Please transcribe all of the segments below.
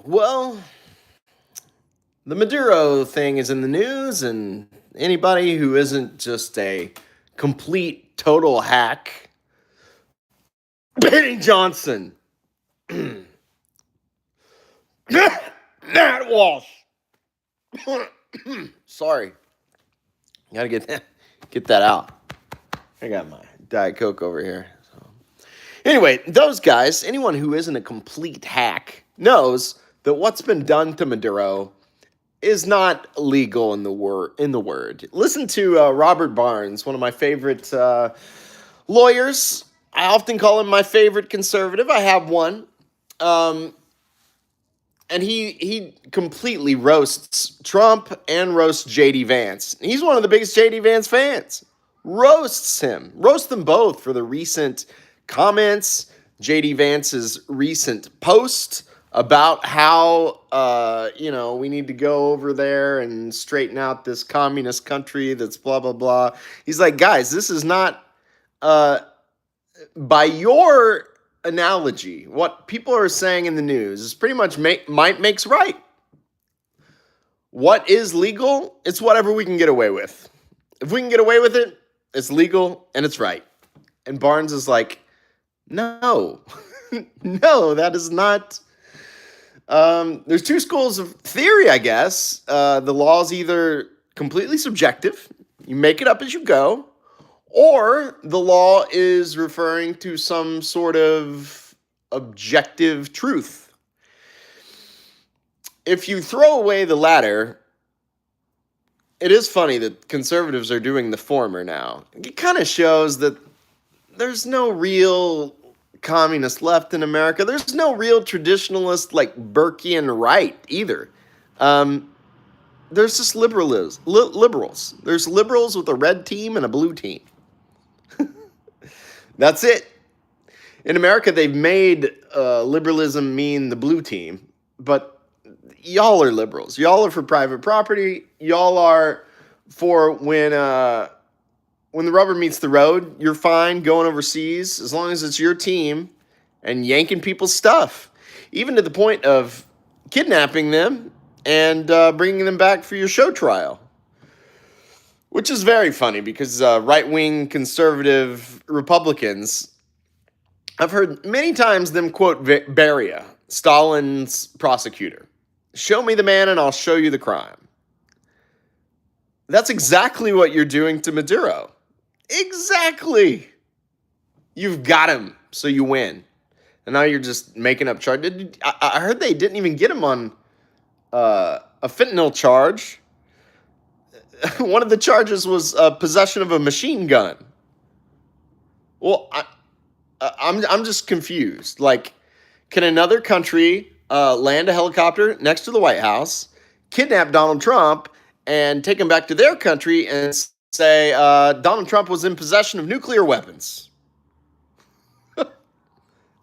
Well, the Maduro thing is in the news, and anybody who isn't just a complete total hack, Benny Johnson, Matt Walsh. Sorry, gotta get that out. I got my Diet Coke over here. So. Anyway, those guys, anyone who isn't a complete hack, knows that what's been done to Maduro is not legal in the word. Listen to Robert Barnes, one of my favorite lawyers. I often call him my favorite conservative. I have one. And he completely roasts Trump and roasts JD Vance. He's one of the biggest JD Vance fans. Roasts him. Roast them both for the recent comments, JD Vance's recent post about how, we need to go over there and straighten out this communist country that's blah, blah, blah. He's like, guys, this is not, by your analogy, what people are saying in the news is pretty much might makes right. What is legal? It's whatever we can get away with. If we can get away with it, it's legal and it's right. And Barnes is like, no, no, that is not. There's two schools of theory, I guess. The law is either completely subjective, you make it up as you go, or the law is referring to some sort of objective truth. If you throw away the latter, it is funny that conservatives are doing the former now. It kind of shows that there's no real communist left in America. There's no real traditionalist like Burkean right either. There's just liberals. There's liberals with a red team and a blue team. That's it. In America, they've made liberalism mean the blue team, but y'all are liberals. Y'all are for private property. Y'all are for when the rubber meets the road, you're fine going overseas as long as it's your team and yanking people's stuff, even to the point of kidnapping them and bringing them back for your show trial. Which is very funny because right-wing conservative Republicans, I've heard many times them quote Beria, Stalin's prosecutor. Show me the man and I'll show you the crime. That's exactly what you're doing to Maduro. Exactly. You've got him, so you win. And now you're just making up charges. I heard they didn't even get him on a fentanyl charge. One of the charges was possession of a machine gun. Well, I'm just confused. Like, can another country land a helicopter next to the White House, kidnap Donald Trump, and take him back to their country and say Donald Trump was in possession of nuclear weapons? That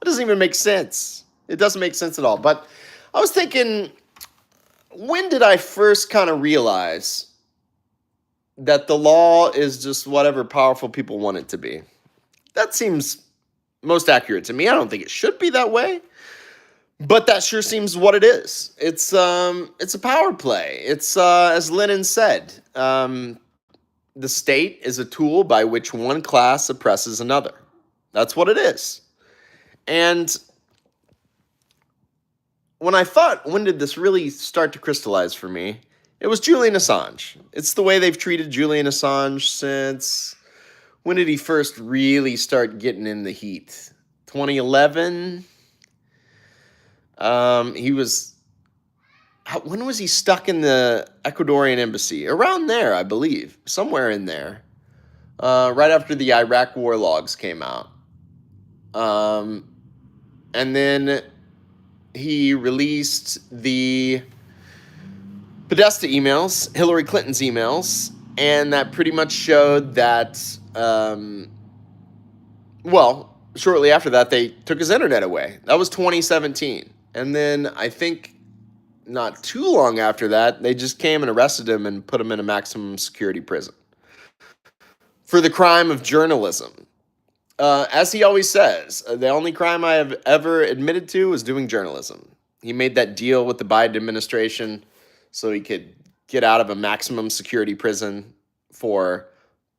doesn't even make sense. It doesn't make sense at all. But I was thinking, when did I first kind of realize that the law is just whatever powerful people want it to be? That seems most accurate to me. I don't think it should be that way, but that sure seems what it is. It's a power play. It's as Lenin said, the state is a tool by which one class oppresses another. That's what it is. And when I thought, when did this really start to crystallize for me? It was Julian Assange. It's the way they've treated Julian Assange since, when did he first really start getting in the heat? 2011? When was he stuck in the Ecuadorian embassy? Around there, I believe. Somewhere in there. Right after the Iraq war logs came out. And then he released the Podesta emails, Hillary Clinton's emails, and that pretty much showed that, shortly after that, they took his internet away. That was 2017. And then I think not too long after that, they just came and arrested him and put him in a maximum security prison for the crime of journalism. As he always says, the only crime I have ever admitted to was doing journalism. He made that deal with the Biden administration so he could get out of a maximum security prison for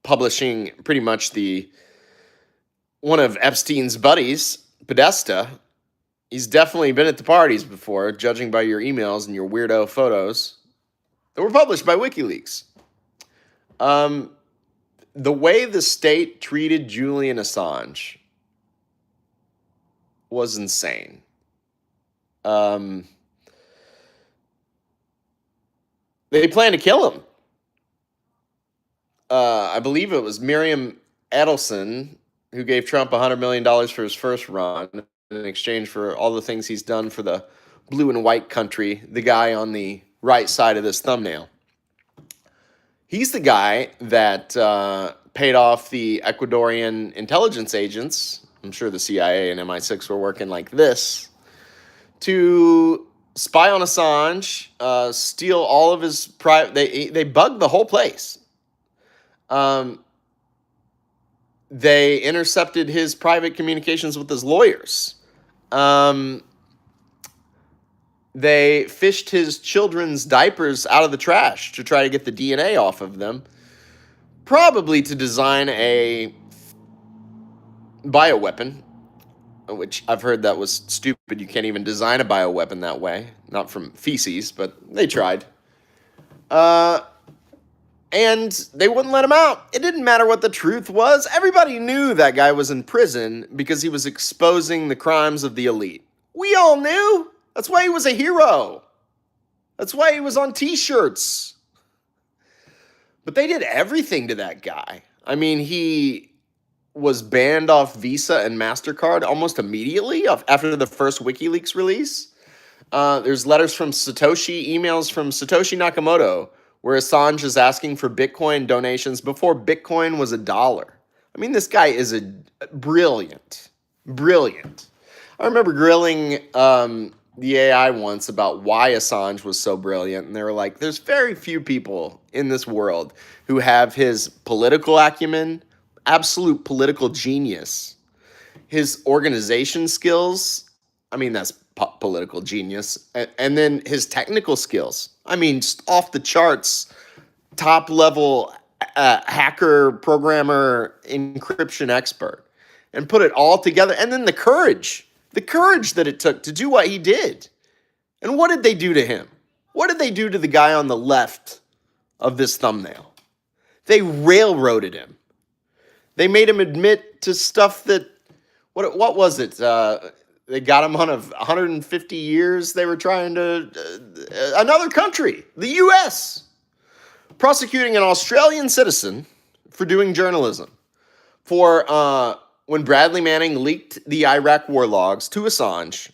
publishing pretty much one of Epstein's buddies, Podesta. He's definitely been at the parties before, judging by your emails and your weirdo photos that were published by WikiLeaks. The way the state treated Julian Assange was insane. They plan to kill him. I believe it was Miriam Edelson who gave Trump $100 million for his first run in exchange for all the things he's done for the blue and white country, the guy on the right side of this thumbnail. He's the guy that paid off the Ecuadorian intelligence agents. I'm sure the CIA and MI6 were working like this to spy on Assange, steal all of his private. They bugged the whole place. They intercepted his private communications with his lawyers. They fished his children's diapers out of the trash to try to get the DNA off of them, probably to design a bioweapon, which I've heard that was stupid. You can't even design a bioweapon that way. Not from feces, but they tried. And they wouldn't let him out. It didn't matter what the truth was. Everybody knew that guy was in prison because he was exposing the crimes of the elite. We all knew. That's why he was a hero. That's why he was on t-shirts. But they did everything to that guy. I mean, he was banned off Visa and MasterCard almost immediately after the first WikiLeaks release. There's letters from Satoshi, emails from Satoshi Nakamoto, where Assange is asking for Bitcoin donations before Bitcoin was $1. I mean, this guy is brilliant. I remember grilling the AI once about why Assange was so brilliant, and they were like, there's very few people in this world who have his political acumen, absolute political genius, his organization skills, I mean, that's political genius, and then his technical skills. I mean, just off the charts, top level hacker, programmer, encryption expert, and put it all together. And then the courage that it took to do what he did. And what did they do to him? What did they do to the guy on the left of this thumbnail? They railroaded him. They made him admit to stuff that, what was it? They got him on 150 years. They were trying to, another country, the US, prosecuting an Australian citizen for doing journalism. For when Bradley Manning leaked the Iraq war logs to Assange,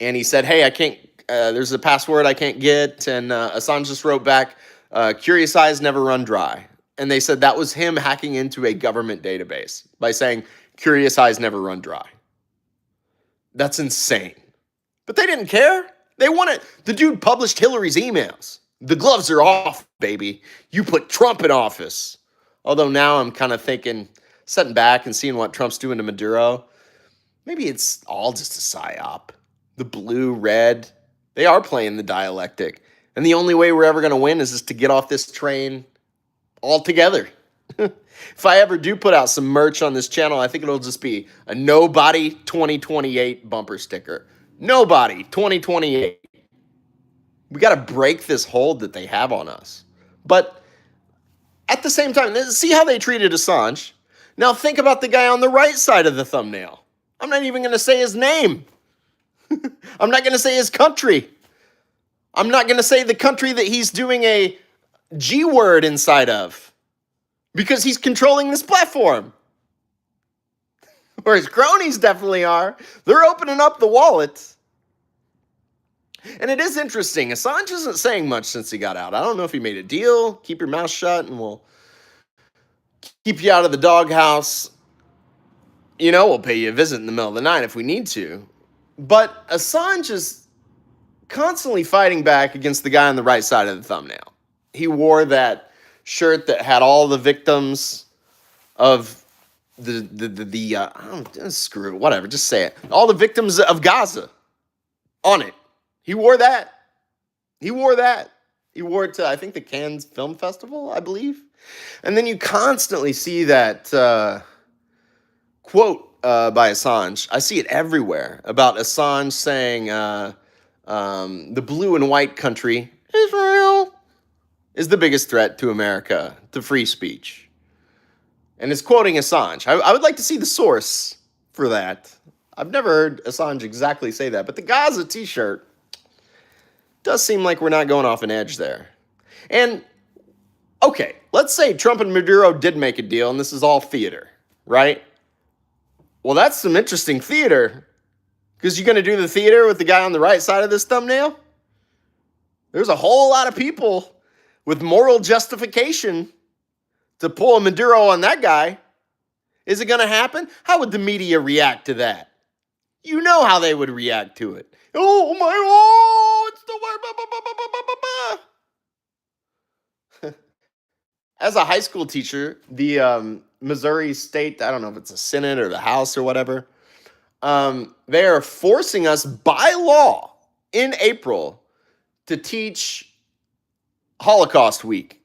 and he said, hey, I can't, there's a password I can't get. And Assange just wrote back, curious eyes never run dry. And they said that was him hacking into a government database by saying, curious eyes never run dry. That's insane. But they didn't care. They wanted, the dude published Hillary's emails. The gloves are off, baby. You put Trump in office. Although now I'm kind of thinking, sitting back and seeing what Trump's doing to Maduro, maybe it's all just a psyop. The blue, red, they are playing the dialectic. And the only way we're ever going to win is just to get off this train altogether. If I ever do put out some merch on this channel, I think it'll just be a Nobody 2028 bumper sticker. Nobody 2028. We got to break this hold that they have on us. But at the same time, see how they treated Assange? Now think about the guy on the right side of the thumbnail. I'm not even going to say his name. I'm not going to say his country. I'm not going to say the country that he's doing a G word inside of. Because he's controlling this platform. Or his cronies definitely are. They're opening up the wallet. And it is interesting. Assange isn't saying much since he got out. I don't know if he made a deal. Keep your mouth shut and we'll keep you out of the doghouse. You know, we'll pay you a visit in the middle of the night if we need to. But Assange is constantly fighting back against the guy on the right side of the thumbnail. He wore that shirt that had all the victims of screw it, whatever, just say it. All the victims of Gaza. on it. He wore that. He wore that. He wore it to, I think, the Cannes Film Festival, I believe. And then you constantly see that quote by Assange. I see it everywhere about Assange saying the blue and white country, Israel, is the biggest threat to America, to free speech. And it's quoting Assange. I would like to see the source for that. I've never heard Assange exactly say that, but the Gaza t-shirt does seem like we're not going off an edge there. And, okay, let's say Trump and Maduro did make a deal, and this is all theater, right? Well, that's some interesting theater, because you're going to do the theater with the guy on the right side of this thumbnail? There's a whole lot of people with moral justification to pull a Maduro on that guy. Is it going to happen? How would the media react to that? You know how they would react to it. Oh my, oh, it's the word. As a high school teacher, the Missouri State, I don't know if it's a Senate or the House or whatever, they are forcing us by law in April to teach Holocaust Week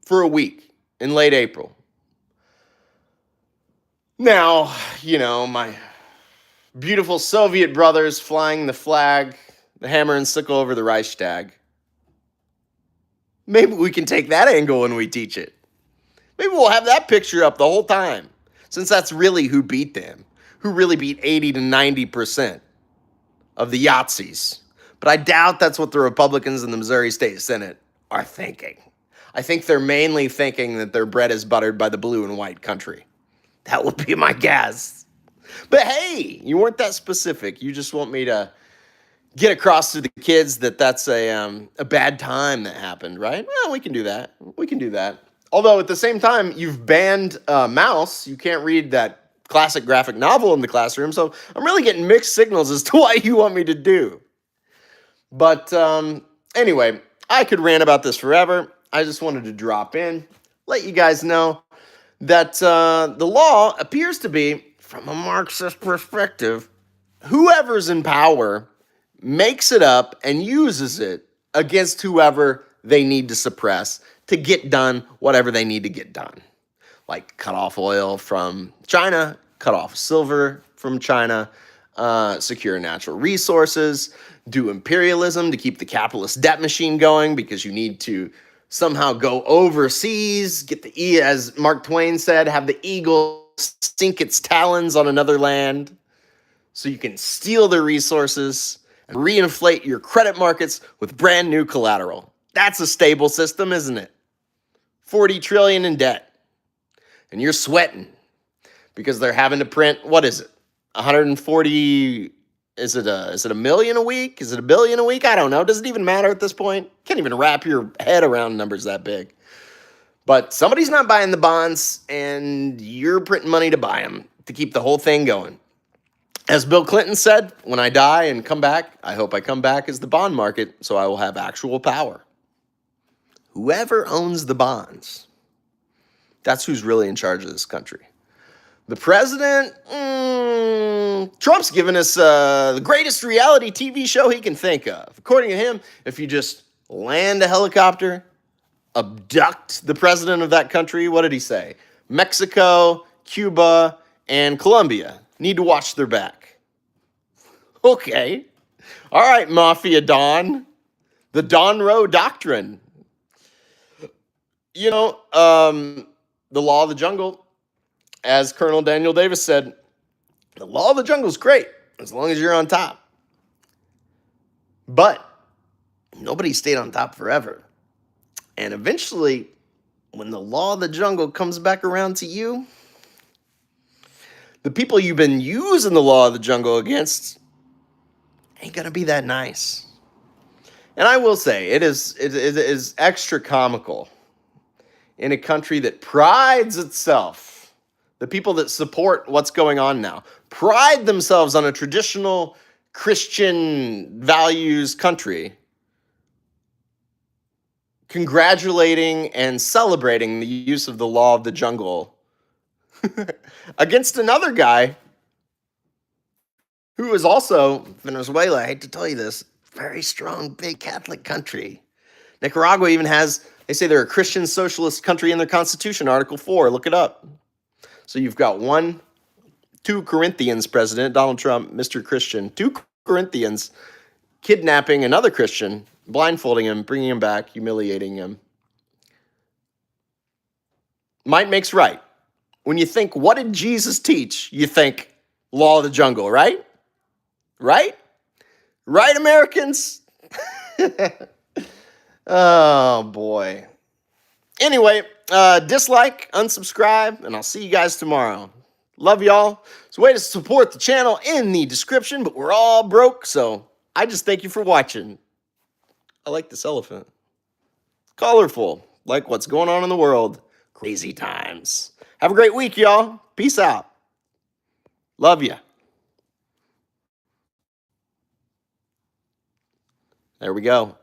for a week in late April. Now, you know, my beautiful Soviet brothers flying the flag, the hammer and sickle over the Reichstag. Maybe we can take that angle when we teach it. Maybe we'll have that picture up the whole time, since that's really who beat them, who really beat 80 to 90% of the Yahtzees. But I doubt that's what the Republicans in the Missouri State Senate are thinking. I think they're mainly thinking that their bread is buttered by the blue and white country. That would be my guess. But hey, you weren't that specific. You just want me to get across to the kids that that's a bad time that happened, right? Well, we can do that. We can do that. Although at the same time, you've banned mouse. You can't read that classic graphic novel in the classroom. So I'm really getting mixed signals as to what you want me to do. But anyway, I could rant about this forever. I just wanted to drop in, let you guys know that the law appears to be, from a Marxist perspective, whoever's in power makes it up and uses it against whoever they need to suppress to get done whatever they need to get done. Like cut off oil from China, cut off silver from China, secure natural resources, do imperialism to keep the capitalist debt machine going because you need to somehow go overseas, get the, as Mark Twain said, have the eagle sink its talons on another land so you can steal their resources and reinflate your credit markets with brand new collateral. That's a stable system, isn't it? 40 trillion in debt. And you're sweating because they're having to print, what is it? 140, is it a million a week? Is it a billion a week? I don't know. Does it even matter at this point? Can't even wrap your head around numbers that big. But somebody's not buying the bonds, and you're printing money to buy them to keep the whole thing going. As Bill Clinton said, when I die and come back, I hope I come back as the bond market, so I will have actual power. Whoever owns the bonds, that's who's really in charge of this country. The president, Trump's given us the greatest reality TV show he can think of. According to him, if you just land a helicopter, abduct the president of that country, what did he say? Mexico, Cuba, and Colombia need to watch their back. Okay. All right, Mafia Don. The Don Rowe Doctrine. You know, the law of the jungle, as Colonel Daniel Davis said, the law of the jungle is great as long as you're on top. But nobody stayed on top forever. And eventually, when the law of the jungle comes back around to you, the people you've been using the law of the jungle against ain't going to be that nice. And I will say, it is extra comical in a country that prides itself, the people that support what's going on now, pride themselves on a traditional Christian values country, congratulating and celebrating the use of the law of the jungle against another guy who is also Venezuela. I hate to tell you this, very strong, big Catholic country. Nicaragua even has, they say they're a Christian socialist country in their constitution, Article 4. Look it up. So you've got 2 Corinthians president, Donald Trump, Mr. Christian, 2 Corinthians kidnapping another Christian, blindfolding him, bringing him back, humiliating him. Might makes right. When you think, what did Jesus teach? You think, law of the jungle, right? Right? Right, Americans? Oh, boy. Anyway, dislike, unsubscribe, and I'll see you guys tomorrow. Love y'all. There's a way to support the channel in the description, but we're all broke, so I just thank you for watching. I like this elephant. Colorful, like what's going on in the world. Crazy times. Have a great week, y'all. Peace out. Love ya. There we go.